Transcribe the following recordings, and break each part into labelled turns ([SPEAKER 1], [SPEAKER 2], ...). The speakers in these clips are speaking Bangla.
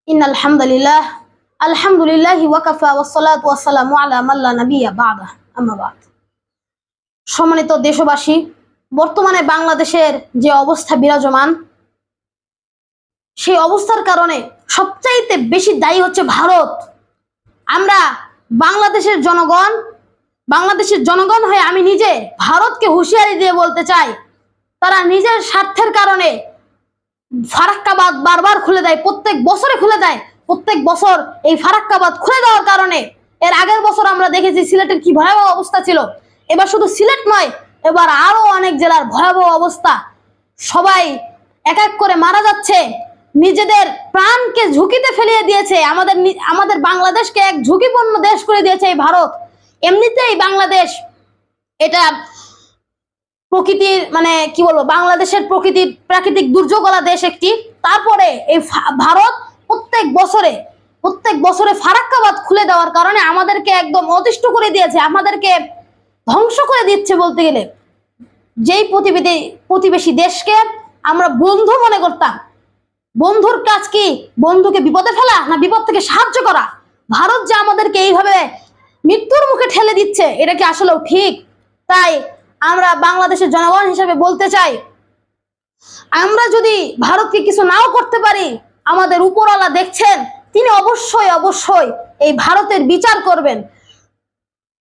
[SPEAKER 1] ইন্নাল হামদুলিল্লাহ আলহামদুলিল্লাহি ওয়া কাফা ওয়াস সালাতু ওয়াস সালামু আলা মান লা নাবিয়্যা বা'দা আম্মা বা'দ। সম্মানিত দেশবাসী, বর্তমানে বাংলাদেশের যে অবস্থা বিরাজমান, সেই অবস্থার কারণে সবচাইতে বেশি দায়ী হচ্ছে ভারত। আমরা বাংলাদেশের জনগণ হয়ে আমি নিজে ভারতকে হুঁশিয়ারি দিয়ে বলতে চাই, তারা নিজের স্বার্থের কারণে ফারাক্কাবাদ বারবার খুলে দেয়, প্রত্যেক বছরে খুলে দেয়। প্রত্যেক বছর এই ফারাক্কাবাদ খুলে দেওয়ার কারণে এর আগের বছর আমরা দেখেছি সিলেটের কি ভয়াবহ অবস্থা ছিল। এবার শুধু সিলেট নয়, এবার আরো অনেক জেলার ভয়াবহ অবস্থা। সবাই এক এক করে মারা যাচ্ছে, নিজেদের প্রাণকে ঝুঁকিতে ফেলিয়ে দিয়েছে। আমাদের বাংলাদেশকে এক ঝুঁকিপূর্ণ দেশ করে দিয়েছে এই ভারত। এমনিতেই বাংলাদেশ এটা প্রকৃতির কি বলবো, বাংলাদেশের প্রাকৃতিক দুর্যোগলা দেশ একটি। তারপরে এই ভারত প্রত্যেক বছরে ফারাক্কাবাদ খুলে দেওয়ার কারণে আমাদেরকে একদম অতিষ্ঠ করে দিয়েছে, আমাদেরকে ধ্বংস করে দিচ্ছে বলতে গেলে। যেই প্রতিবেশী দেশকে আমরা বন্ধু মনে করতাম, বন্ধুর কাজ কি? বন্ধুকে বিপদে ফেলা না বিপদ থেকে সাহায্য করা? ভারত যে আমাদেরকে এইভাবে মৃত্যুর মুখে ঠেলে দিচ্ছে, এটা কি আসলেও ঠিক? তাই আমরা বাংলাদেশের জনগণ হিসেবে বলতে চাই, আমরা যদি ভারতকে কিছু নাও করতে পারি, আমাদের উপরওয়ালা দেখছেন, তিনি অবশ্যই এই ভারতের বিচার করবেন।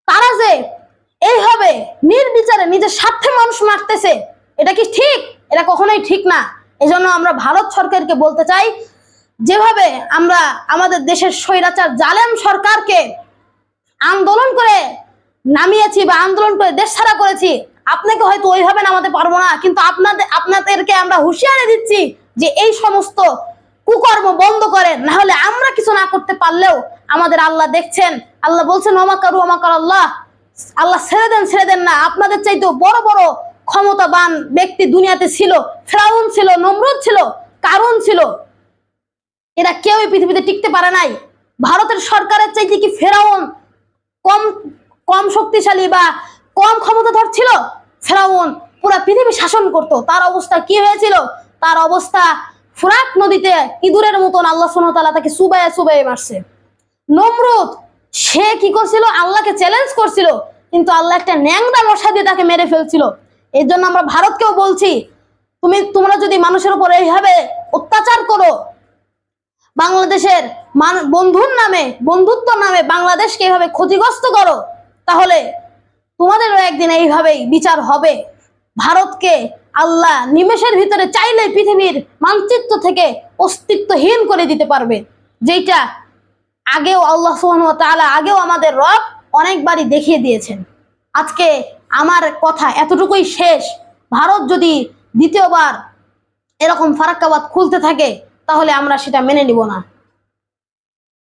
[SPEAKER 1] তারা যে এইভাবে নির্বিচারে নিজের স্বার্থে মানুষ মারতেছে, এটা কি ঠিক? এটা কখনোই ঠিক না। এজন্য আমরা ভারত সরকারকে বলতে চাই, যেভাবে আমরা আমাদের দেশের স্বৈরাচার জালেম সরকারকে আন্দোলন করে নামিয়েছি বা আন্দোলন করে দেশ ছাড়া করেছি, আপনাকে হয়তো ওইভাবে নামাতে পারবো না, কিন্তু আপনাদেরকে আমরা হুঁশিয়ারি দিচ্ছি যে এই সমস্ত কুকর্ম বন্ধ করেন, না হলে আমরা কিছু না করতে পারলেও আমাদের আল্লাহ দেখছেন। আল্লাহ বলছেন ওমাকারু ওমাকার আল্লাহ, আল্লাহ ছেড়ে দেন না। আপনাদের চাইতেও বড় বড় ক্ষমতাবান ব্যক্তি দুনিয়াতে ছিল, ফেরাউন ছিল, নমরুদ ছিল, কারুন ছিল, এরা কেউই পৃথিবীতে টিকতে পারে নাই। ভারতের সরকারের চাইতে কি ফেরাউন কম শক্তিশালী বা কম ক্ষমতাধর ছিল? ফেরাউন পুরো পৃথিবী শাসন করত। তার অবস্থা কি হয়েছিল? তার অবস্থা ফুরাত নদীতে ইঁদুরের মতন আল্লাহ সুবহানাহু ওয়া তাআলা তাকে চুবাইয়ে মারছে। নমরুদ সে কি করছিল? আল্লাহকে চ্যালেঞ্জ করছিল, কিন্তু আল্লাহ একটা ন্যাংরা মশা দিয়ে তাকে মেরে ফেলছিল। এর জন্য আমরা ভারতকেও বলছি, তোমরা যদি মানুষের উপর এইভাবে অত্যাচার করো, বাংলাদেশের বন্ধুত্ব নামে বাংলাদেশকে এইভাবে ক্ষতিগ্রস্ত করো, তাহলে তোমাদেরও একদিন এইভাবেই বিচার হবে। ভারতকে আল্লাহ নিমেষের ভিতরে চাইলে পৃথিবীর মানচিত্র থেকে অস্তিত্বহীন করে দিতে পারবে, যেটা আগেও আল্লাহ সুবহানাহু ওয়া তাআলা আগেও আমাদের রব অনেকবারই দেখিয়ে দিয়েছেন। আজকে আমার কথা এতটুকুই শেষ। ভারত যদি দ্বিতীয়বার এরকম ফারাক্কাবাদ খুলতে থাকে, তাহলে আমরা সেটা মেনে নিব না।